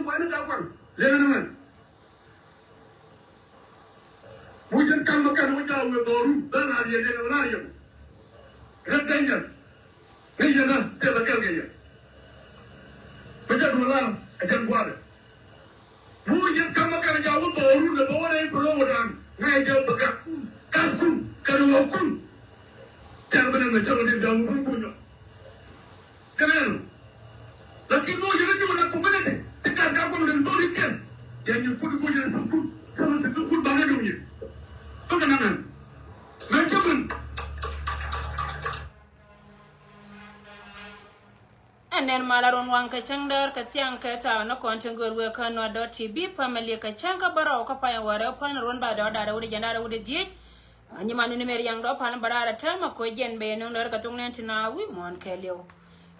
yang buat nak apa? Lepas mungkin kan makan macam baru dan hari ini orang lain. Katanya, ni je lah dia bakal gaya. Macam dua orang akan buat. Mungkin kan makan jauh baru lepas orang berlawan ngai jauh bekat kaku karuaku. Jangan benar macam dia jauh pun punya. Kenapa? Lagi mau jadi cuma nak pun ni. Tekan kamu dengan torikan. Yang nyukur jadi sukut. Sama sukut banget dunia. Kau kenapa? Macam mana? Anen malaron wanka changdar ka tiang ka ta na kontengol we ka no dot tv family ka changa bara ka pa ware pan ron ba da da wudi jana wudi di ani manu ni mer yang do pan bara ta ma ko jen be no nder ka tungnen tina wi mon ke lew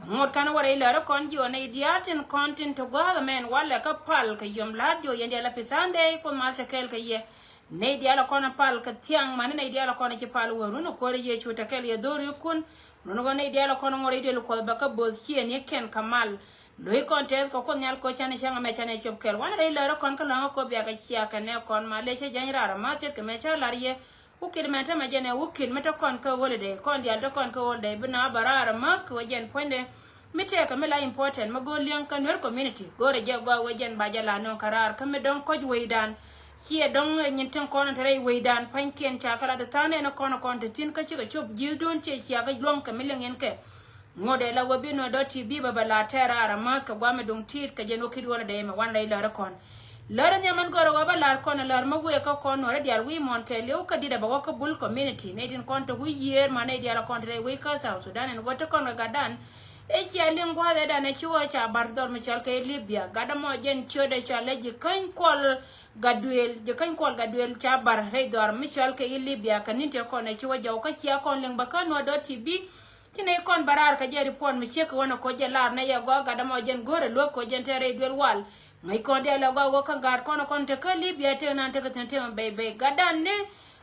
ngot kan ware ila kon ji on idiatin content to go the men wala ka pal ka yom ladio yende la pisande ko ma ta kel ka ye ne dia la kon pal ka tiang man ne dia la kon ki pal woru no ko ye chuta kel ye dori kun no go ne dia la kon ngore de ko ba ka boz chien ye ken kamal loy contest ko kon nyal ko chane changa me chane chop kel wana re la kon ka la ko bia ka chia ka ne kon ma le che janira ma te ke me cha larie ukir me ta ma jene ukir me ta kon ka wole de kon dia to kon ka wole de bina barara mas ko jen ponde mite ka me la important ma go lian kan wer community go re je go wajen ba jala no karar ka me don ko weidan hier dong nyinten kon tare weidan panken cha kala de tane no kon te tin ka chi ka chop ji don che chia ga long ka milen en ke ngode la gobi no do tv baba la tera ara mas ka gwame dong tit ka jeno kid wala de me wan lay la kon lara nyaman goro waba lar kon lar ma we ka kon wala diar wi mon ke lew ka dida ba ka bul community ne din kon to wi yer ma ne diar kon tare we ka South Sudan en goto kon ga dan e chia lingwa da na chiwa cha bardor mi chal ke Libya gada mo jen chode cha leji kan kol gadwel cha bar re dor mi chal ke Libya kaninte kon e chiwa jaw ka chia kon ling ba kan no do tv tine kon barar ka jeri pon mi chek wono ko jelar ne ya go gada mo jen gore lo ko jen tere dwel wal ngai kon de la go kan gar kon te ka Libya te nan te ka tente be gada ne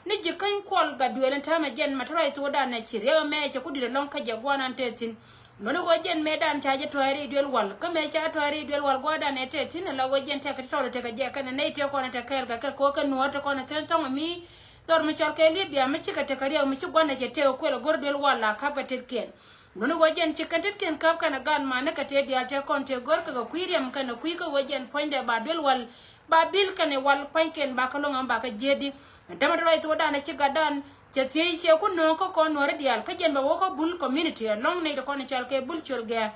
ni jikan kol gadwel ta ma jen matrai to da na chire me che kudi lon ka je gwana te tin nono go jen medan chaje to hari dwel wal ka me cha to hari dwel wal goda ne te tin la go jen te ka to te ka je kan ne te ko na te kel ka ko ka no to ko na ten to mi dor mi chal ke Libya mi chika te kariya mi chigwana che te ko la gor dwel wal la ka ka te ken nono go jen chika te ken ka kana gan ma ne ka te dia te kon te gor ka kuiriam kana kui ka go jen poinde ba dwel wal ba bil kane wal panken ba ka longa ba ka jedi dama do to da na chiga dan che ku no ko kon wore dial ka jen ba wo bul community long ne ko ne chal ke bul chol ga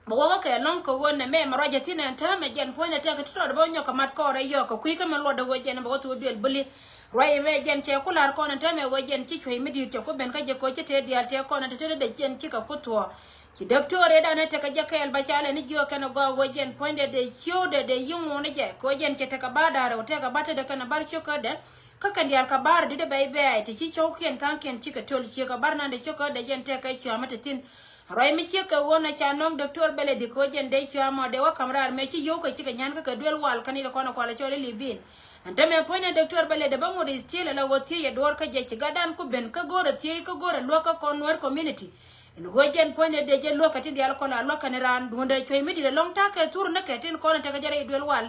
ba wo ka long ko wona me ma roja tina ta me jen point ta ka to do nyoka mat ko re yo ko kui ka me lo do go jen ba to dial buli roye me jen che ku lar ko na ta me go jen chi chwe mi di te ko ben ka je ko che te dial te ko na te de jen chi ka ku to ki doctore da ne te ka je ka el ba chale ni jo kana go jen point de hyode de yungo ne je ko jen che te ka badara o te ka bata de kana bar shoka de kakan dial ka bar de bay bay te chi chokien tanken chi ka tol chi ka bar na de choko de jen te ka chi amata tin roy mi chi ka wona cha nom doctor bele de ko jen de chi amo de wa kamrar me chi yo ka chi ka nyan ka duel wal kani de kono kwala chole libin ante me point doctor bele de bango de stile la wotie ye dor ka je chi gadan ku ben ka gora tie ka gora loka konwer community en go jen point de je loka tin dial kono loka ne ran dunde choi mi de long ta ka tur na ka tin kono te ka jare duel wal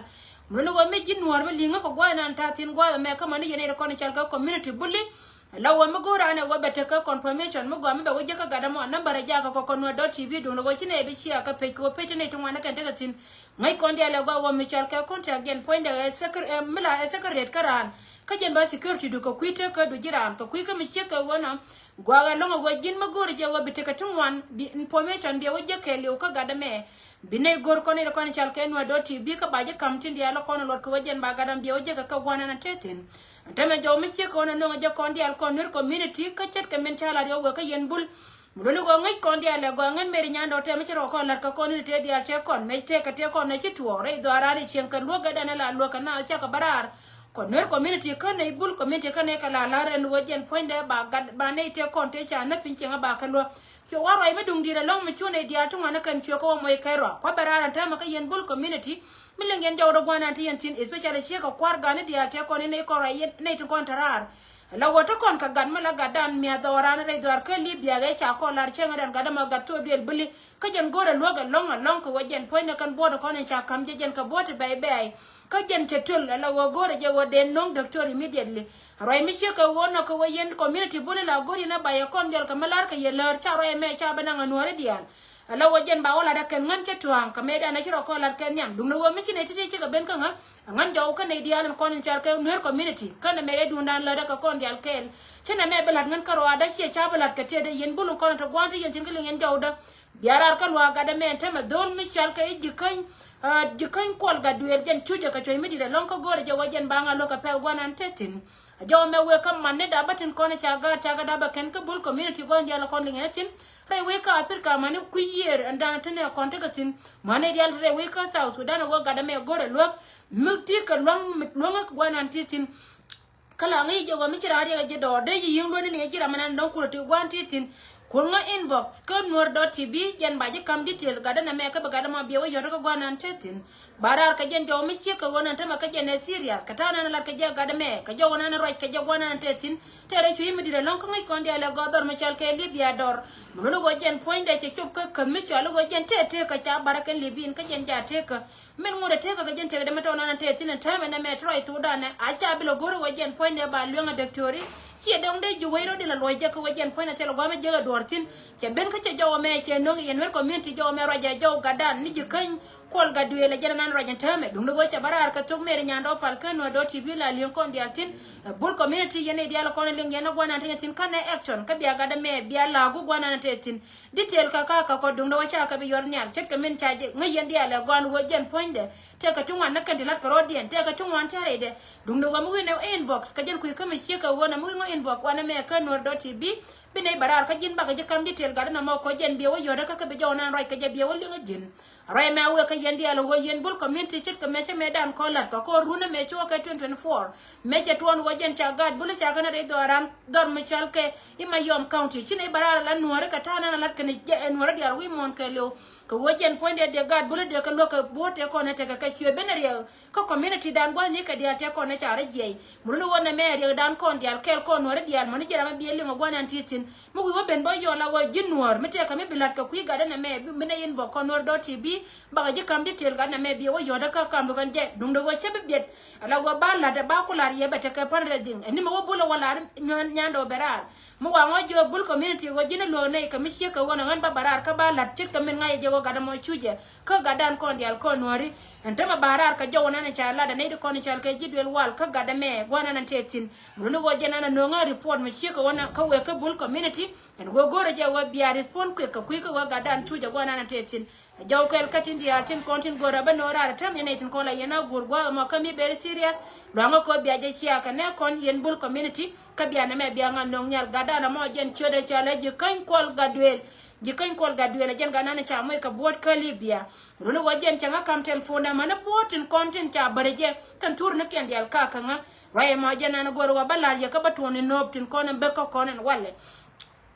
muno go me jin war me linga ko gwana anta tin gwa me kama ni yene ko ni chalga community bulli lawa me go rane go bete ka confirmation me go me go je ka gada mo number ja ka ko konwa.tv do go chine be chia ka pe ko pete ne tungwana kan daga tin mai kon dia le go me chalka contact gen point de secret karan ka jen ba security do ko kuite ka do jiran ka kuika me chia ka wona gwa longo go jin me go je go bete ka tungwan information dia wo je ke le ka gada me bine gor ko ne ko ni chalka no.tv ka baje kamtin dia lo kono lot ko jen ba gadam dia wo je ka wana na teten tame jo mi che ko no jo kon dial kon nur community ka chet ka men chala yo ka yen bul mulo go ngai kon dial go ngan meri nyando te mi ro ko lar ka kon ni te dial te kon me te ka te kon ne chi tuore do arani chen ka lo ga dana la lo ka na cha ka barar kon nur community ka ne bul community ka ne ka la ren wo jen point ba gad ba ne te kon te cha na pin chen ba ka lo yo waro ai medung dira long mi chune dia tu ngana kan chio ko mo kairo kwa barara ta maka yen bul community milengen jawdo gwana ti yen tin especially che ko kwar gane dia te ko ne ko ra yen ne tu kon tarar la wato kon ka gan mala gadan mi adoran re dor ka libya ga cha ko lar chenga dan gadam ga to del bili ka jen gore loga long ko wajen point kan bodo kon cha kam jen ka bote bay ka jen chetul la wo gore je wo den non doctor immediately roi mi she ka wono ko wayen community buli la gori na bay kon jel ka malar ka yelar cha roi me cha bananga nuare dial ala wajen ba wala da kan ngan chetuang ka meda na shiro ko lar ken yam dum no wo mi chine titi ka ben ka ngan jaw ka ne dial kon char ka nuer community kana me edu ndan la da ka kon dial kel chena me belat ngan karo ada she cha belat ka te de yen bulu kon to gwandi yen tin yen jaw da biarar ka lwa ga da me tema dol mi chal ka jikan kol ga duel jen chuje ka choy mi di da lon ko gore je wajen ba nga lo ka pe gwanan tetin jaw me we kam man ne da batin kon cha ga da ba ken ka bul community gon jala kon lingetin re we ka Africa mane ku yer anda tane konte gatin mane dial re we ka South Sudan go gada me gore lo muti ka long ko gwanan titin kala ngi je go mi chira de je do de yin lo ni jira manan don ko ti gwan titin kunga inbox kanwar.tv jen baji kam detail gada na me ka gada ma biyo yo ko gwanan titin barar ka jen jaw mi ka wonan tama ka jen serious ka tana na ka je gada me ka jaw wonan roj ka je gwanan titin tere fi mi dire lon ko ngi kon dia la godor mi chal ke libya dor mo go jen point de che chop ka mi chal go jen tete ka cha barakan libin ka jen ja te ka men ngure te ka jen te de meta wonan titin tama na me try to dane a cha bilo goro go jen point de ba lunga doctori chi dong de ju wero de la loje ko jen point na telo go me jela dortin che ben ka che jaw me che no yen wer community jaw me roja jaw gadan ni jikan kol gadwe la jena man roja tame dum go che barar ka tok mere nyando pal kanwar.tv la lion kon diatin bul community yene diala kon ling yena gwana tin kan action ka biya gada me biya lagu gwana tin detail ka ko dum do wacha ka bi yor nyal chet ka men chaje ngayen diala gwan wo jen point de te ka tungwan na kan dilat ka rodien te ka tungwan tare de dum do mu ne inbox ka jen ku ka mi sheka wona mu ngo inbox wana me kanwar.tv bine barar ka jin ba ka kam detail gada na mo ko jen biya wo yoda ka bi jawna roi ka je biya wo linga jin roi me we ka yen dialo wo yen bul community chet ka meche medan kolat ka ko runa meche wo ka 2024 meche tuon wo jen cha gad bul cha kana re doran dor michal ke ima yom county chine barar la nuore ka tana na lat ka ni je nuore dial wi mon ka lew ko wo jen point de gad bul de ka lo ka bote ko na te ka chwe beneria ko community dan bo ni ka dial te ko na cha re je mulu wona me re dan kon dial kel ko nuore dial mon jera ma bieli ngo gwana titin mu wo ben bo yo la wo jin nuor mete ka me bilat ka ku gada na me mena yin bo kanwar.tv baga je kam detail gana me bi wo yoda ka kam do kan je dum do wo chebe bet ala wo bala da ba kular ye bete ka pan reding eni mo bulo wala nyando beral mo wa ngo jo bul community wo jina lo ne ka misye ka wona ngan ba barar ka bala chit ka men ngai je wo gada mo chuje ka gadan kon dial kon nori entama barar ka jo wona na chala da ne ko ni chal ka jidwel wal ka gada me wona na tetin mo wo jena na no nga report misye ka wona ka we ka bul community en go gore je wo biya respond ku ka wo gadan chuje wona na tetin jaw kel katin dia tin kontin gora ba no rara tam yene tin kola yena gurgwa ma kami very serious longa ko biya je chia ka ne kon yen bul community ka biya na me biya ngan no nyal gada na mo jen chode chala je kan kol gadwel jen gana na cha moy ka bot ka libya runo wajen changa kam telephone mana botin kontin cha bareje kan tur na ken dial ka kanga raye ma jena na gorwa balar je ka batoni noptin konen be ko konen walle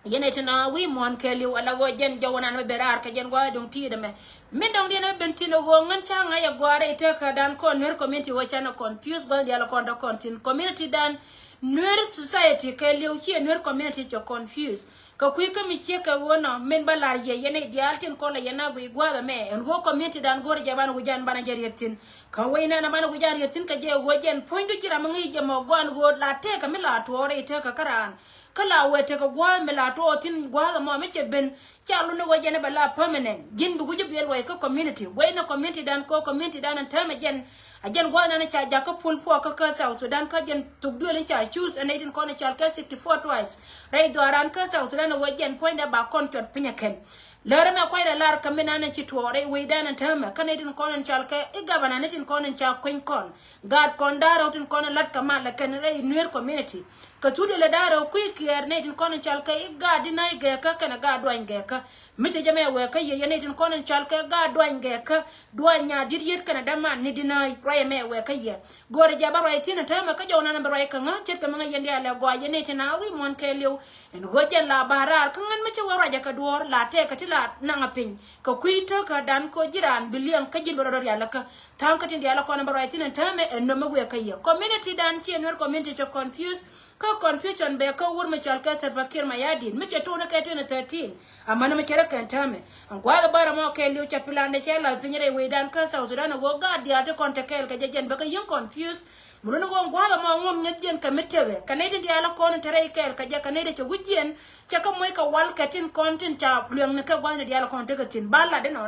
yene tena wi mon keli wala go jen jawana no berar ka jen wa dong ti de me min dong dina bentino go ngan changa ya gware te ka dan kon ner community wo chana confuse go dia la kon do kontin community dan ner society keli o chi ner community cho confuse ka ku ka mi che ka wona men balar ye yene dialtin ko la yana go igwa me en go community dan go jaban go jan bana jariyatin ka wayna na bana go jariyatin ka je go jen point do kira mangi je mo gon go la te ka mi la tore te ka karan kala wete ka gwa mela to tin gwa ma meche ben chalu no wajene bala permanent jin bugu jibel way ko community way na community dan ko community dan tama jen ajen gwa na cha jaka pul fo ka South Sudan ka jen tugdole cha choose and it ko na cha 64 twice ray do aran ka South Sudan wajen point ba kontot pinyaken lere me kwai da lar kamina na ci tore we dan tama kanedin konen chalke e gabana netin konen cha queen kon gad kon daro tin konen lat kama la kan re nuer community ka tude le daro ku kier netin konen chalke e gad dinai ge ka kana gad wan ge ka mite jame we ka ye netin konen chalke gad wan ge ka duanya diryet kana dama ni dinai raye me we ka ye gore jabaro e tin tama ka jona na baro ka nga chet ka nga yendi ala gwa ye netin awi mon ke lew en goje la barar kangan mace wara ja ka duor la te ka tila nanga pin ka kuito ka dan ko jiran bilian ka jin dor ya laka tan ka tin ya la ko na bara tin tame no me we ka ye community dan chi no community to confuse ka confusion be ka wur mace alka ta bakir ma yadin mace to na ka 2013 amma na mace rakan tame an kwa da bara mo ka liu cha plan de la pinyere we dan ka South Sudan go ga dia to kontakel ka jejen baka yin confuse muruno go ngwala ma ngon ngedjen ka metege kanede dia la kon tere kel ka ja kanede che wujjen che ka moy ka wal ka tin content ta bleng ne ka gwana dia la kon tege tin balla de no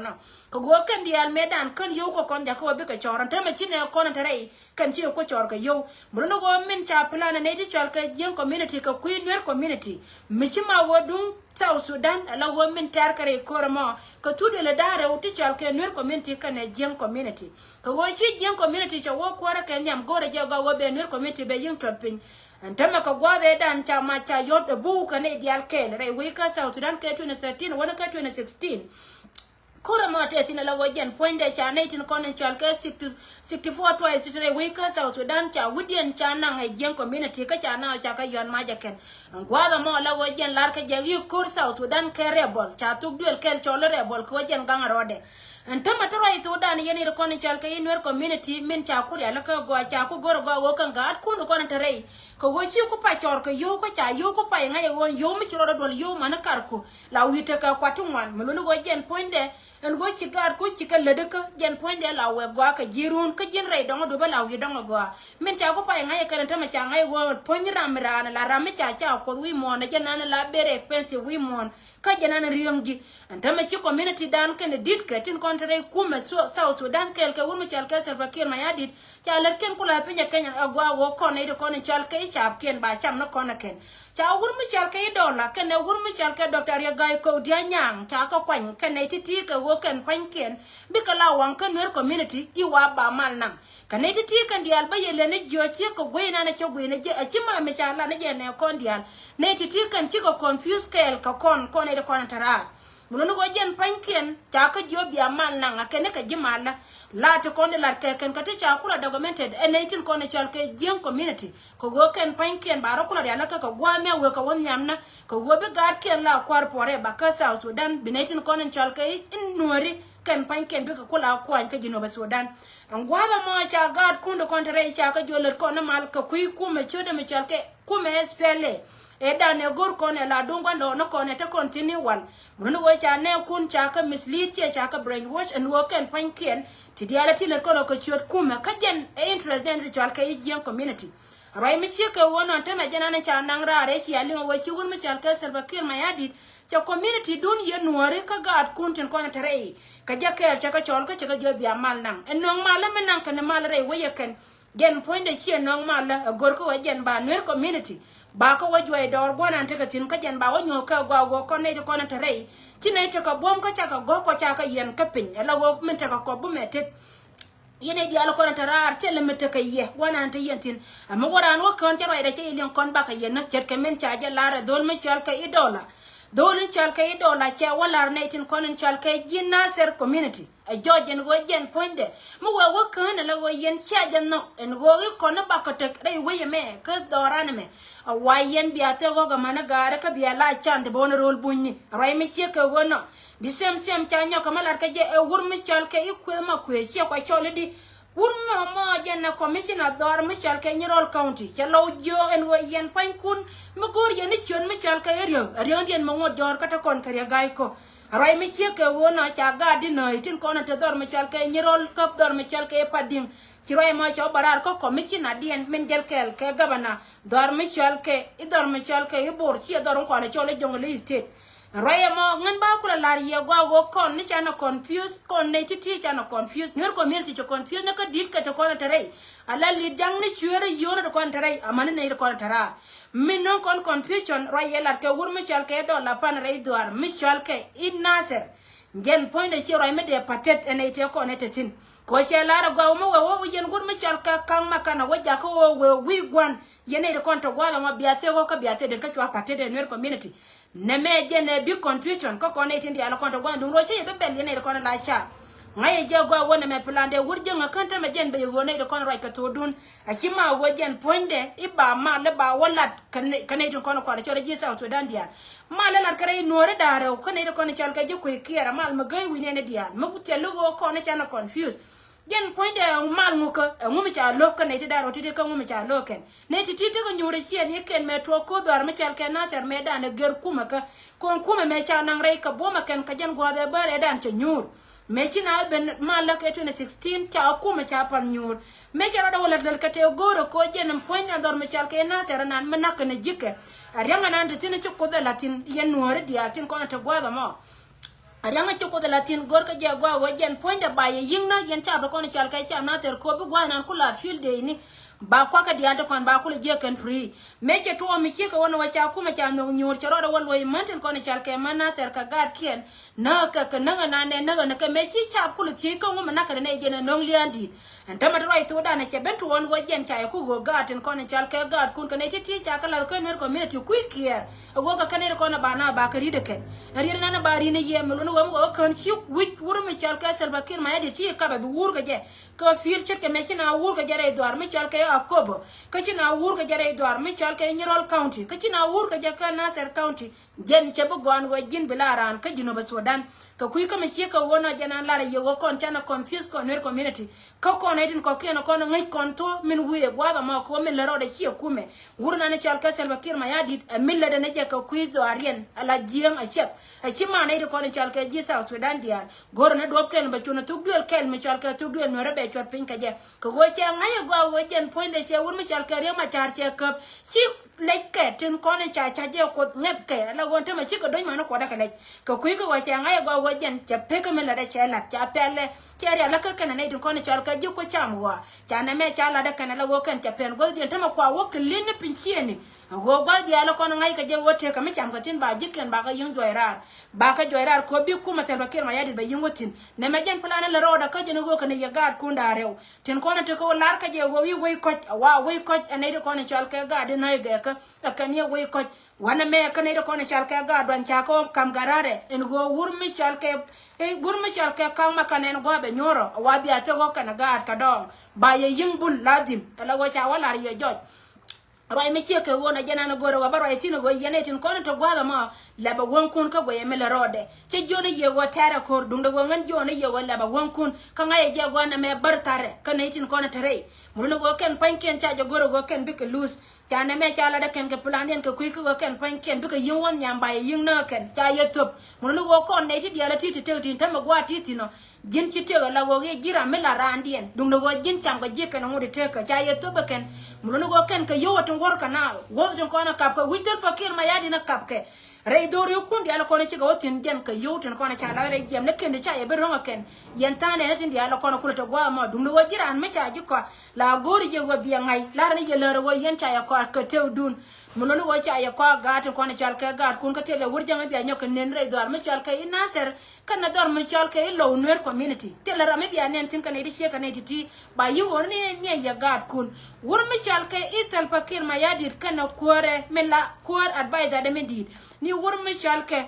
ko go kan dia medan kan yo ko kon ja ko be ka choran ta me chine kon tere kan chi ko chor ka yo muruno go min cha plan ne ti chol ka jen community ka queen wer community michima wodung South Sudan la go min tar kare korama ka tude le dare uti chal ke wer community ka ne jen community ka go chi jen community cha wo kwara ka nyam gore je go be wer community be yin topin antama ka go be dan cha ma cha yot de bu ka ne dial ke re we ka South Sudan ke 2013 wona ka 2016 korama te tin la go jen point de cha ne tin kon chal ke 64 twice to we ka South Sudan cha wudien cha na ngai jen community ka cha na cha ka yon ma ja ken gwada mo la go jen lar ka je yi kur South Sudan ke rebel cha tuk duel kel chole rebel ko jen gang rode antama taro ito dan yeni ko kon chal ke in wer community min cha kur ya la ka go cha ku gor go kan ga at kun kon tare ko go chi ku pa chor ka yo ko cha yo ko pa ngai won yo mi chiro dol yo mana kar ku la wite ka kwatungwan mulunu go jen point de en go chi gar ko chi ka lede ka jen point de la we go ka jirun ka jin rai dongo do ba la wi dongo go min cha ko pa ngai ka tama cha ngai wo point ramran la ram cha cha ko wi mo na jen na la bere expensive wi mo ka jen na riyongi antama chi community dan ken dit ka tin kontre kuma South Sudan kel ka won chal ka Salva Kiir ma yadit cha ler ken kula pinya Kenya agwa wo ko ne ko ne chal ka chap ken ba cham no ko na ken cha won mi chal ka dola ken ne won mi chal ka Dr. ya gai ko dia nyang cha ka kwan ken ne titi ka wo ken kwan ken bi ka la wan ken wer community i wa ba mal nam ken ne titi kan dial ba yele ne jo chi ko gwe na che gwe ne je a chi ma me cha la ne je ne kon dial ne titi kan chi ko confuse kel ka kon ne de kon tara muno go jen pankien ta ka jobi amal nanga kene ka jimala la to kon la ke ken ka ti cha kula documented en kon chal ke jen community ko go ken pankien baro kula ya ka gwa me we ka won yamna ko go be gar ken la kwar pore ba ka South Sudan binetin kon chal ke in nori ken pankien be ka kula kwan ka jino ba Sudan an gwada mo cha gar kundo kon tere cha ka joler kon mal ka kui ku me chode me chal ke ku me spele edane gor kone la dunga no kone te continue one muno we cha ne kun cha ka mislead cha ka brainwash and work and pankien ti diala ti le kono ko chot kuma ka jen interest den chal ka yen community rai mi che ka wona te me jana ne cha nang ra re chi ali we chi won mi chal ka Salva Kiir ma yadit cha community dun ye nuore ka gad kun tin kono te rei ka ja ke cha ka chol ka cha ka je bia mal nang en no mal me nang ka ne mal re we ye ken gen point de chi no mal gor ko we jen ba ner community ba ko wajwe dor gona te ka tin ka jen ba wonyo ka go ko ne ko na tare tinai te ka bom ka cha ka go ko cha ka yen ka pin la go min te ka ko bu metet yene di ala ko na tara tele mete ka ye gona te yen tin amma wora an wakon te ro da che yen kon ba ka yen na chet ka min cha ja lara dol mi chal ka idola dol chal ka idola cha wala ne tin kon chal ka jinna ser community a jojen go jen ponde mo wa wakon la go yen cha ja no en go ko na ba ka te dai we me ka dorane me a wayen biate go ga mana gara ka biya la chant bon rol bunni rai mi che ka wono di sem cha nya ka malar ka je e wur mi chal ka ikwe ma kwe che kwa chole di wur mo jen na commissioner dor mi chal ka Nyirol county cha lo jo en wo yen pan kun mo gor yen chon mi chal ka rio yen mo ngod ka ta kon ka ya gai ko rai mi che ka wono cha ga di no itin kono te dor mi chal ka Nyirol kap dor mi chal ka pading chiroy ma cho barar ko commissioner dien men gel kel ke gabana dor mi chal ke idor mi chal ke ibor chi dor ko na chole jongle state raya mo ngan ba kula lar ye go kon ni chana confuse kon ne titi chana confuse nyor community to confuse na ka dit ka to kon tare ala li dang ni chure yona to kon tare amane ne kon tara min non kon confusion raya lar ke wur mi chal ke do la pan rai dor mi chal ke in naser gen point de chiro me de patet ene te ko ne tetin ko che lara go mo wo yen gur mi chal ka kan makana waja ko wo wi gwan yene de kon to gwala ma biate go ka biate de ka chwa patet de nwer community ne me jene bi confusion ko ne tin di ala kon to gwan dum ro che be bel yene de kon la cha ngai je gwa wona me plan de wurje ngakanta me jen be wona de kon right ka to dun a chima wojen ponde iba ma le ba wala kane to kon ko de chore ji South Sudan dia ma le la kare nore dare ko ne de kon chal ka je ko kiera mal ma gay wi ne dia ma kutte lugo ko ne chana confused jen point de mal muka ngumi cha lokan ne daro titi kan ngumi cha lokan ne titi ko nyure chien yeken me to ko dar me chal ken nasar me dan ger kuma ka kon kuma me cha nang rei ka boma ken ka jen gwa de bare dan cha nyur me china ben mal ka 2016 cha kuma cha pan nyur me cha da wala dal ka te goro ko jen point na dar me chal ken nasar nan me nak ne jike arianga nan titi ne ko da latin yen nuore dia tin ko na ta gwa da mo arianga choko de latin gorka je gwa wajen point ba ye yingna yen cha ba ko ni chal kai cha na ter ko bu gwa nan kula field de ni ba kwa ka dia to kon ba kula je kan free meche to mi chika wona wacha kuma cha no nyur choro da walwo manten ko ni chal kai mana ter ka gar kien na ka na ne na ka mechi cha kula ti ko ngoma na ka ne je na nong liandi anta ma roi to da na che bentu won wajen cha ku go gaten ko ni chal kai gar kun ka ne ti cha ka la ko ne community quick here go ka ne ko na ba na ba ka ri de ken ri na ba ri ne ye melo no go kan chi wit wur mi chal kai Salva Kiir ma yadi ti ka ba wur ga je ko fil che ke mechi na wur ga jare dwar mi chal kai akobo kachina wur ka jare dwar mi chal ke Nyirol County kachina wur ka jaka Nasser County jen che bu gwan go jin bilaran ka jino ba Sudan ka kuy ka mi ka wona jana la ye go kon tana confuse ko ner community ka ko na tin ko keno ko ngai kon to min wiye gwa ma ko min la rode chi kume wur na ne chal ka Salva Kiir ma yadi min la de ne je ka kuy do arien ala jiang a chep a chi ma ne de ko ne chal ka ji South Sudan dia gor na do ken ba tuna tugdul kel mi chal ka tugdul no rebe chot pin ka je ko go che ngai go jen point de che wur mi chal ka re ma char che kap chi leke tin ko ne cha cha je ko ngep ke la gon te ma chi ko do ma no ko da ka le ko kuy ko wa che ngai go jen che pe ka mi la de che la cha pele che re la ka kana ne tin ko ne chal ka ji ko cham wa cha na me cha la de kana la go kan cha pen go jen te ma kwa wo klin ne pin chi ni go go dia la ko ngai ka je wo te ka mi cham ka tin ba jiken ba ka yung joirar ba ka joirar ko bi kuma Salva Kiir ma yadi ba yung wotin ne me jen plana la roda ka je no go kana ye gad kunda rew tin ko ne te ko lar ka je wo wi ko wa wi ko ene de ko ne chal ka gad no ge ka kan ye wi ko wana me ka ne de ko ne chal ka gad wan cha ko kam garare en go wur mi chal ke gur mi chal ke kam ma kan en go be nyoro wa bi ate go kana gad ka dong ba ye yung bul ladim la go cha wala ye joj roi me cheke wona jana no goro wa baro etino go yene tin kono to gwala ma laba wonkun ka go yemele rode che jona ye wo tare kor dunda go ngan jona ye wo laba wonkun ka ngaye je go na me bartare ka ne tin kono tare muno go ken panken cha jo goro go ken bik lose cha ne me cha la da ken ke planen ka kuik go ken panken bik yin won nyam baye yin na ken cha ye top muno go kon ne ti diala ti te tin tam go ati no jin ci te la go ge gira me la randien dunda go jin cham go je ken ngudi te ka cha ye top ken muno go ken ka yo to ngor kana wozin ko na kapka witel Fakir ma yadi na kapke rei dori kundi ala kono chiga wotin jen ka yotin kono cha la rei jem ne ken cha ye beronga ken yentane ne tin ala kono kulata gwa ma dum no wajiran me cha jiko la gori je go biya ngai la ne je lero go yenta ya ko ka tewdun muno no cha ya ko gat kono cha ka gat kun ka tele wurja me biya nyok nen rei dor me cha ka Nasser kana dor me cha ka lo nwer community tele ra me biya nen tin kana di she kana titi ba yu ne ne ya gat kun wur me cha ka ital Fakir ma yadi kana kore me la kor advisor de medid ni wur mi shalke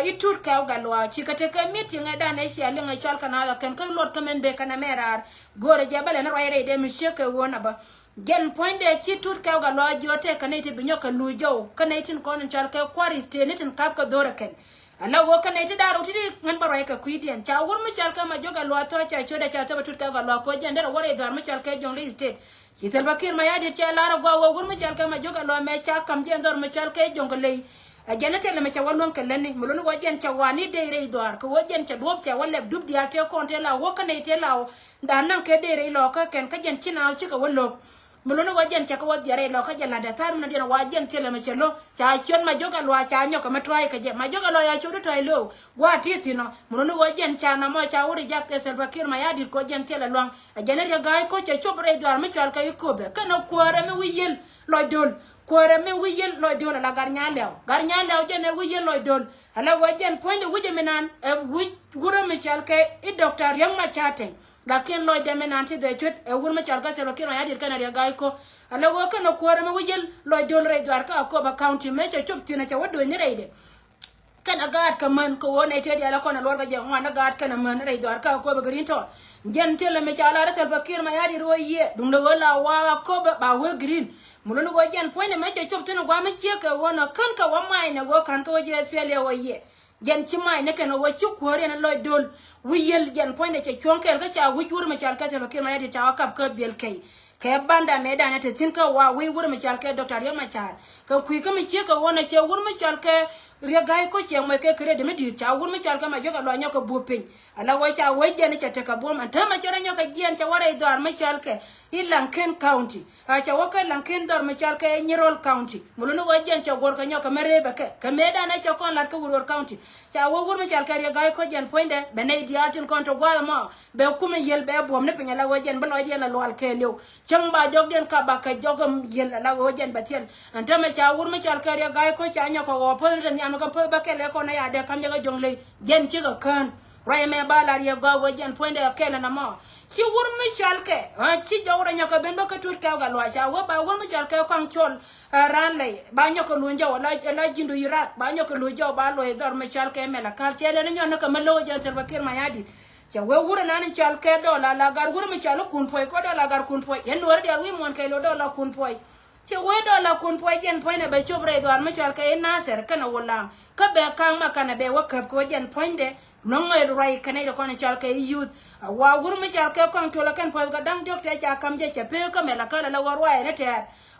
itur ka galwa chikate ka meeting ada na shi alinga shalka na kan kan lord kamen be kana merar gore jabale na roire de mi sheke wona ba gen point de chitur ka galwa jote kana ite binyoka lujo kana itin kono shalka kwari stene tin kap ka dora ken ala wo kana ite daru tidi ngan baro ka kuidien cha wur mi shalka ma joga lwa to cha choda cha to tut ka galwa ko jendera wore dar mi shalka jongle state yitel Fakir ma yadi cha lara go wur mi shalka ma joga lwa me cha kam jendor mi shalka jongle janate le mecha walon kalani mulun wajen cha wani de re doar ko wajen cha dop cha wala dub dia te konte la wo kana te la danan ke de re lo ka ken ka jen china chi ka wallo mulun wajen cha ko wadi re lo ka jala da tar na dina wajen te le mecha lo cha chon ma joga lo cha nyo ka matwai ka je ma joga lo ya chudu tai lo wa titi no mulun wajen cha na mo cha wuri jak te Salva Kiir ma yadi ko jen te le long janate ga ko cha chobre doar me chal ka ikobe kana kware me wiyel lo dol kore me wiyel lo don la garnya lew jene wiyel lo don ala wajen point wuje menan wura me chalke I doctor yang ma chate lakin lo de menan ti de chut wura me chalka Salva Kiir ya dir kana ga ko ala wo kana kore me wiyel lo don re dwar ka ko ba county me cha chup tina cha wado ni reide kana gad kaman ko wona te dia la kona lor ga je ngwana gad kana man re dor ka ko be green to gen tele me chala ra Salva Kiir Mayadi ro ye dum do wala wa ko ba we green mulun go gen point me che chop teno gwa me che ka wona kan ka wa mai ne go kan ko je spele wo ye gen chi mai ne kana wo chu ko re na lo dol wi yel gen point che chonkel ka cha wi jur me chal ka Salva Kiir Mayadi ta kap ka bel kai ka banda me da ne te tin ka wa wi wur me chal ka Dr. Yamachar ka ku ka me che ka wona che wur me chal ka regai ko che mo ke kre de me di cha wur me chal ka ma jo ka lo nya ko bu pin ala wo cha wo je ne che te ka bo ma ta ma che ra nya ka gien cha wara idor me chal ka Lanken County a cha wo ka Lanken dor me chal ka Nyerol County mulunu wo je cha gor ka nya ka mere be ka me da na cha kon lat ka wur county cha wo wur me chal ka regai ko jen poinde be ne di atin kon to gwa ma be ku me yel be bom ne pin ala wo jen ba lo je na lo al ke lew chang ba jog den ka ba ka jogam yel ala wo jen batel anta me cha wur me chal ka regai ko cha nya ko wo pon den am ko pe ba ke le ko na ya de kam de jong le jen chi ga kan rai me ba la ye go wo jen poinde ke na ma chi wur me chal ke chi jawra nya ka ben ba ka tut ka ga lo cha wo ba wur me chal ke kan chol ran le ba nya ko lu nja wala la jindu Iraq ba nya ko lu jo ba lo dor me chal ke me la kar chele ne nya ka me lo jen Salva Kiir Mayadi cha we wura nan chal ke do la gar wura me chal kun poi ko do la gar kun poi yen wor dia wi mon ke lo do la kun poi cha we do la kun poi jen poi ne be chobre do me chal ke na ser kana wala ka be kan ma kana be wakap ko jen poi de non mai rai kana do kon chal ke youth wa wura me chal ke kon to la kan poi ga dang dok te cha kam je cha pe ka me la kala la war wa ne te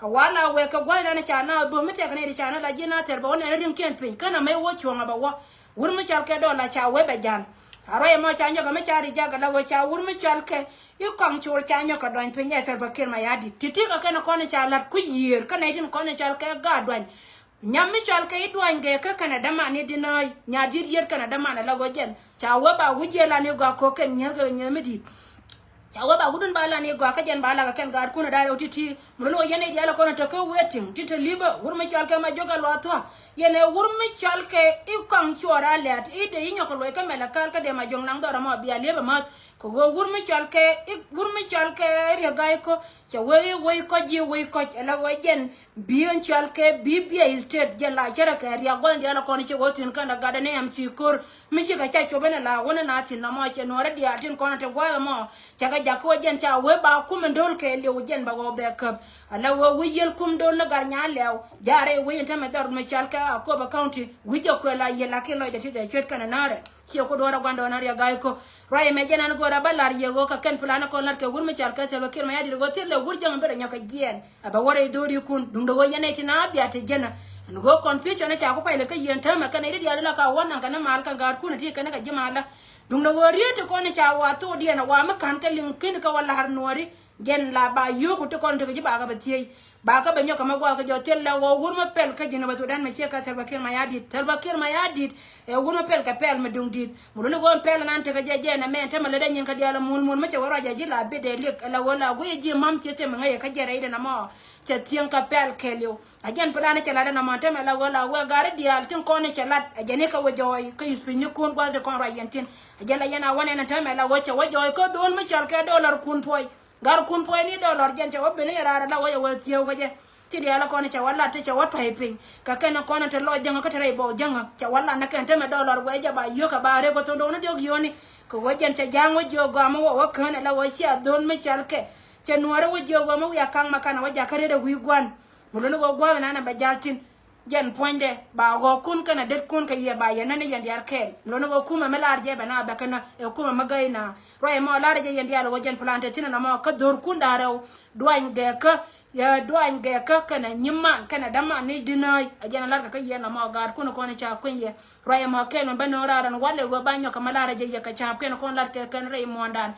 wala we ka gwa na cha na bo me te kana di cha na la jina ter ba wona rim ken pe kana me wo chwa ba wa wura me chal ke do la cha we be jan aroye mo chanyo ka me chari jaga la wo cha wur me chal ke yu kong chul chanyo ka don pinya Salva Kiir Mayadi titi ka kana kono chalat ku yir kana tin kono chal ke ga don nyam me chal ke idwan ge ka kana dama ne dinoy nya dir yer kana dama na la go jen cha wo ba wuje la ne ga ko ken nya ga nya medi cha wo ba gudun ba la ne ga ka jen ba la ka ken ga kuna da titi mun no yene dia la kono to ka waiting titi liba wur me chal ke ma joga lo to yene wur me chal ke i kong chora let i de yin ko lo ka me la kal ka de ma jong nang do ma bia leba ma ko go wur me chal ke re ga ko cha we ko ji we ko la go jen bion chal ke bibia state je la chara ka ria go ndi ala ko ni che wotin kan ga de ne am chi kor mi chi ka cha cho bena la wona na tin na ma che no re dia tin ko na te gwa ma cha ga ja ko jen cha we ba ku men dol ke le jen ba go be kap ala wo we yel kum dol na gar nya lew jare we ta me dar me chal ka ko ba county we jo ko la ye la ke lo de ti de chet kan na re chi ko do ra gwando na ria ga ko rai me jena ko ra balar ye go ka ken plana ko lar ke wur me chal ka Salva Kiir Mayadi go telle wur jang be nya ka gien aba wore do ri kun dum do yene ti na bia te jena ngo confusion na cha ko pale ka yen ta ma kana ri dia la ka wona kana mal ka gar kun ti kana ka jimala dum do wori te ko ne cha wa to dia na wa ma kan ka lin kin ka wala har nori gen la ba yo ko to kon to ji ba ga ba ti ba ka be nyoka ma gwa ka jo telle wo wur ma pel ka jina ba Sudan me che ka Salva Kiir Mayadi e wur ma pel ka pel me dung dit mu do go pel nan te ka je na me te ma le den ka dia la mul ma che wara ji la be de lek la wala go ji mam che te ma ngai ka jere ida na ma che tien ka pel kelio a jen plana che la na ma te ma la wala we gar dia tin ko ne che lat a jene ka wo joy ka ispi ni kun gwa de kon ra yentin a jela yana wane na te ma la wo che wo joy ko don ma chal ka dollar kun poi gar kun poi ni dollar jen che wo be ne ra la wo wo tiyo ko je ti dia la ko ne che wala te che wo piping ka ken ko ne te lo janga ka te bo janga che wala na ken te me dollar wo je ba yo ka ba re ko to do na de yoni ko wo jen che jang wo jo ga mo wo kan la wo sia don me chal ke che nuare wo jo go mo ya kan makana wo ja kare da wi gwan mo lo go gwa na ba jaltin jen poinde ba go kun kana det kun ka ye ba yana ne yan yar kel lo no go kuma melar je bana ba kana e kuma magaina roye mo lar je yan yar wo jen plante tin na mo ka dor kun da rew doan de ka ya doan ge ka kana nyimman kana dama ni dinai ajana lar ka ye na mo gar kun ko ne cha kun ye roye mo kel ba no raran wale go banyo ka malara je ye ka cha ken kon lar ke kan re mo ndan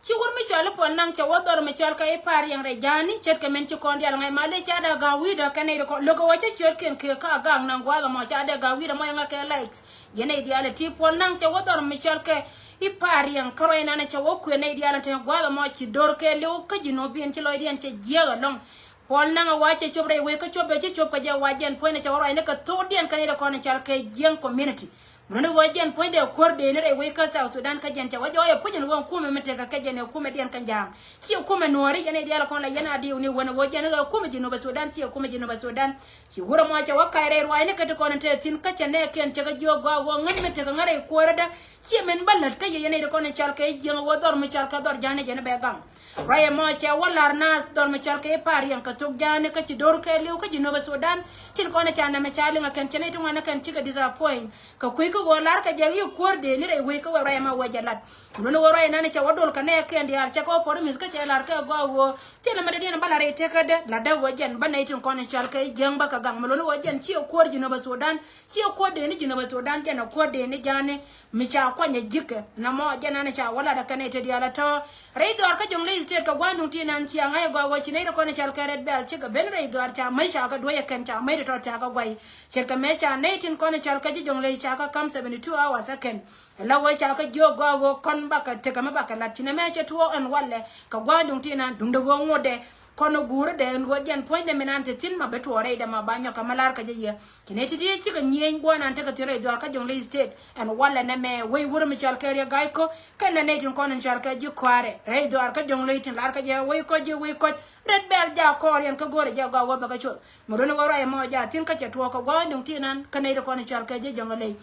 ci wur mi chal pon nang cha wodor mi chal ka e par yang re jani chet ka men ci kon dial ngai male cha da ga wi da kane ko lo ko wacha chet ken ke ka gang nang gwa ma cha da ga wi da mo nga ke likes yene dial ti pon nang cha wodor mi chal ka e par yang karo ina na cha woku ne dial ta gwa ma ci dor ke le ka jino bien ci lo dien te jega long pon nang wacha chobre we ka chobe ci chobe ja wajen pon ne cha woro ne ka to dien kane da kon chal ka jeng community Muno wajen point de korde ne we ka South Sudan ka jen cha wajo ya pujin won kuma mete ka jen kuma den kan jang ci kuma nori yana dia kon la yana di ni wona wajen ga kuma jino ba Sudan ci kuma jino ba Sudan ci wura mo cha wakaire ruwa ne ka to kon te tin ka cha ne ken cha ga jo ga wo ngan mete ka ngare ko rada ci men ballat ka yana de kon chal ka jen wo dor mi chal ka dor jane jene be gam raya mo cha walar nas dor mi chal ka par yan ka tok jane ka ci dor ka lew ka jino ba Sudan tin kon cha na me chali nga ken chene to ngana kan ci ga disappoint ka ku ko lar ka jagi korde ni re we ko wara ma wajalat no wara na ne cha wadol ka ne ke ndi har cha ko por mis ka cha lar ka go wo tena ma de na balare te ka de la da wajan bana itin ko ne chal ka jeng ba ka gang mo no wajan chi korde jino ba Sudan chi korde ni jino ba Sudan ke na korde ni jane mi cha ko nya jike na mo jana ne cha wala da ka ne te di ala to re do ka jong le state ka gwandu ti nan chi anga go wo chi ne ko ne chal ka red bel chi ka ben re do cha mai sha ka do ya kan cha mai to cha ka gwai cher ka me cha ne tin ko ne chal ka jong le cha ka kam 72 hours again la wo cha ka jo go go kon ba ka te ka ma ba ka la tin me cha to an walle ka gwandu ti nan dum do go ngode kono gure de ngo jen point de menante tin ma beto re da ma banyo kamalar ka je kineti ti ci ka nyen gwana ante ka tire do ka jong le state and wala na me we wuro mi chal ka ya gai ko kana ne tin kono chal ka ji kware re do ka jong le tin lar ka je we ko red bell ja ko yen ka gore ja go ba ka cho mo do no wara mo ja tin ka che to ko gwandu tin nan kana de kono chal ka je jong le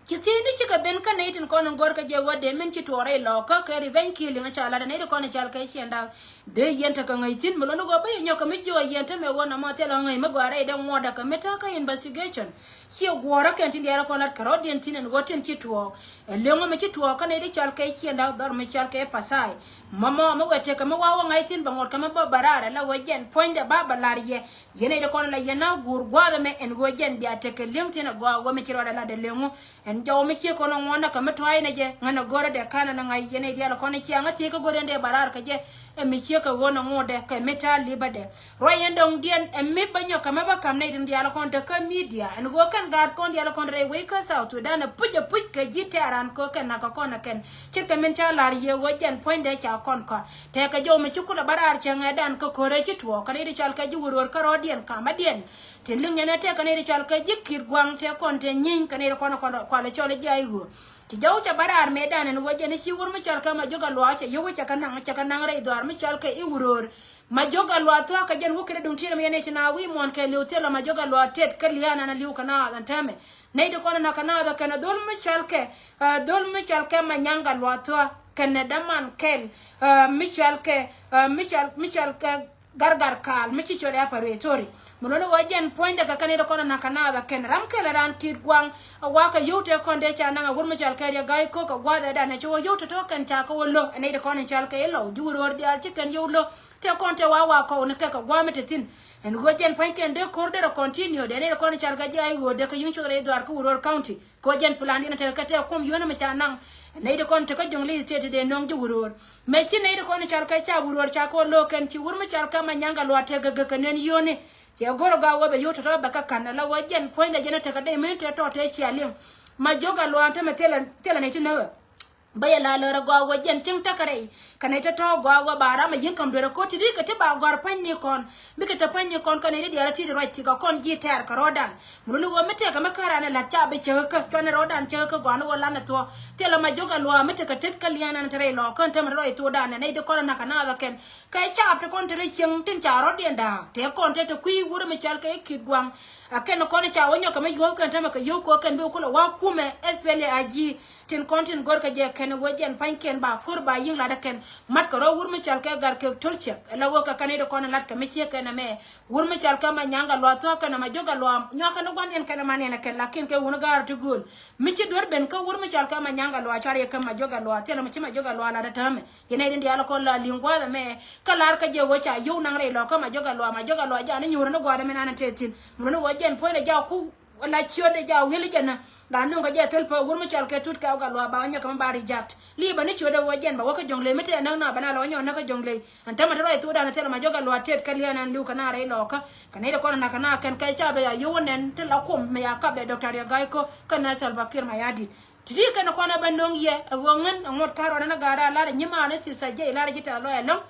Kitini chika ben ka naitin kono ngor ka je wade men ci tore lo ka ka revenge killing cha la ne ko ne chal ka shenda de yenta ka ngaitin mo no go ba nyoka mi jo yenta me wona mo telo ngai me gore de ngoda ka meta ka investigation hi gora kan tin yara ko lat ka rodien tin en goten ci to e lengo me ci to ka ne de chal ka shenda dor me chal ka pasai mama mo wete ka me wawo ngaitin ba ngor ka me ba barara la wajen point de baba lariye yene de kono la yena gur gwa me en gojen bi ateke lingtin go me ci roda la de lengo jaw mi ci ko non wona ka meto ay je ngana gore de kana na ngai yene diala ko ne ci ngati ko gore de barar ka je e mi ci ko wona ngode ka meta libade royen dong dien e mi banyo ka maba kam ne din diala ko de ka media en go kan gar kon diala kon re we ka South Sudan puja puj ka jite aran ko kan na ka kon ken ci ka men cha lar ye wojen point de cha kon ko te ka jaw mi ci ko barar che ngadan ko kore ci to ka ne di chal ka ji wuror ka rodien ka madien tin ling ne te ka ne di chal ka jikir gwang te kon te nyin ka ne ko ko le chole jaigo ti jaw cha barar medan en woje ne shi wur mi chal ka ma joga lo cha yo cha kana re do ar mi chal ka i wuror ma joga lo to ka jen wukre dum tire me ne tina wi mon ke le telo ma joga lo tet ka liana na liu kana dan tame ne de kono na kana da kana dol mi chal ke ma nyanga lo to kana daman kel mi chal ke gargar kal mi ci chore apare sorry mono wajen point daga kaneda kono na kanada ken ram kele ran kid gwang waka yote konde cha nanga gurma chal kaya gai ko ka gwada da na cho yote to kan cha ko lo ne de kono chal kaya lo juro di al chicken yo lo te konte wa ko ne ka gwamete tin en wajen point ken de korde ro continue de ne kono chal kaya ai go de ka yun chore do ar ko Uror county ko jen plan ina te ka te kom yona me cha nang ne de kon te ka jong le state de nong ju Uror me chi ne de kono chal kaya cha Uror cha ko lo ken chi wurma chal ka ma nyanga lo te ga kanen yone che goro ga wobe yoto to ba ka kana la wajen point de jena te ka de men te to te chi alim ma joga lo ante me tela ne chi na baya la la go wajen tin takare kana ta to go bara ma yin kam do ko ti ka ti ba gor panni kon mi ka ta panni kon kana ri dia ti right ka kon gitar ka rodan mulu wo mete ka makara na la ta be che ka to ne rodan che ka go na wala na to tela ma joga lo mete ka tet kaliana na tare lo kon ta ma ro to dan ne de kon na kana da ken kai cha ta kon tare chin tin cha rodien da te kon te kui wuro mi chal ka ki gwang aken kon cha wonyo ka ma yo kan ta ma ka yo ko kan be ko wa kume espele aji tin kontin gor ka je ken wojen panken ba kurba yin la da ken mat ko ro wur mi chal ka gar ke tolche la wo ka kanede ko na lat ka mi che ken me wur mi chal ka ma nyanga lo to ka na ma joga lo nyoka no gwan ken ma ne na ken lakin ke won gar to gol mi ci dor ben ka wur mi chal ka ma nyanga lo chare ka ma joga lo te na mi ci ma joga lo la da tame yene din dia la ko la lingwa me ka lar ka je wo cha yu nang re lo ka ma joga lo ja ni nyur no gwa de me na te tin mo no wojen po na ja ku la chio de ja wili jana la no ga je tel po wur mi chal ke tut ka ga lo ba nya ka ma bari jat li ba ni chio de wojen ba wa ka jongle mete na na bana lo nyo na ka jongle anta ma ro to da na tel ma joga lo tet ka liana liu kana re lo ka kana de ko na kana ken kai cha be ya yonen te la ko me ya ka be doctor ya gai ko kana sal bakir ma yadi tiji kana ko na bandong ye wongan ngot karo na gara la nyima na ci saje la ji ta lo ya lo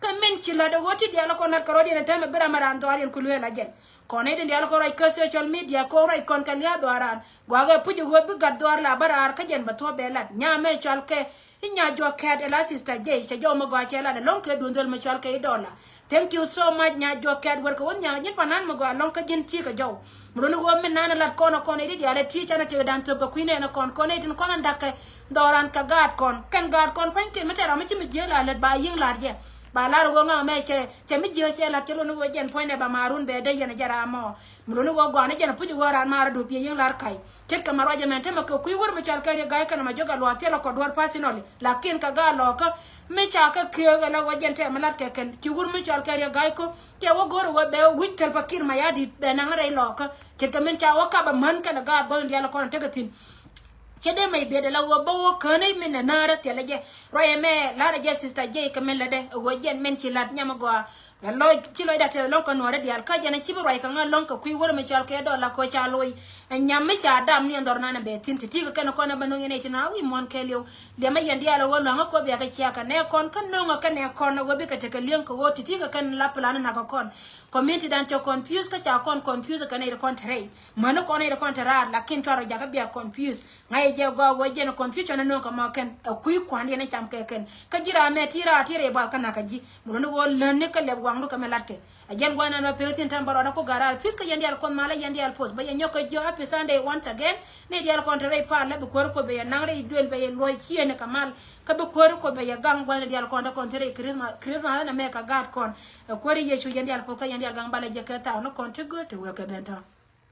ka men chila do woti dia la kon na karodi na tame bera maran to alien kulwe la jen kon ede dia la ko rai ka social media ko rai kon kan ya do aran gwa ga puju go bi gad do ar la barar ka jen ba to belat nya me chal ke inya jo kat ela sister je cha jo mo gwa chela de lon ke dundel me chal ke dola thank you so much nya jo kat wer ko nya nyin panan mo gwa lon ka jen ti ka jo mo no go men nana la kon ede dia le ti cha na te dan to ko kuine na kon ede kon ndake doran ka gad kon kan gad kon pan ken mate ra me chi me je la le ba yin la je ba la ro nga me che mi je che la chelo no jen point ba marun be de yana jara mo mu no go gwana jena puju wara mara do pie yin lar kai ket ka maro jema tema ko kuy wor me chal kai ga kana ma joga lo atela ko dwar pasinoli lakin ka ga lo ka me cha ka ke ga la jen te ma lat ke ken ti wor me chal kai ga ko ke wo gor wo be witel pakir ma yadi de na ngare lo ka ket ka men cha wo ka ba man kana ga bon dia la ko te ka tin chede mai bede la wo bo kanai men na ra tele je roye me la ra je sister je ka men la de wo jen men chi lat nyama go lo chi lo da te lo ko no re dial ka je na chi roye ka ngalon ka kui wor me chal ke do la ko cha loy nyam me cha dam ni ndor na na be tin ti ka na ko na banu ngene ti na wi mon ke liu le ma yen dial wo lo ko be ka chia ka ne kon kan no ka ne kon wo be ka te ka lien ko wo ti ka kan la plan na ka kon community dan to confuse ka cha kon confuse ka ne kon tre mano kon ne kon tra lakin to ro ja ka be confuse ngai je go wo je no confusion no ka ma ken kui kwan ne cham ke ken ka jira me tira ba kana ka ji mo no wo lenne ka le wanglu ka melate ajen gwana no petin tambaro na ko garal piska yendi al kon mala yendi al post ba nyoko jo happy Sunday once again ne dial kon re pa la be ko be nangre duel be loy chiene kamal ka be ko be gang gwana dial kon re krisma na me ka gad kon ko ri yechu yendi al poka yendi al gang bala je ka ta no kon to go to work benta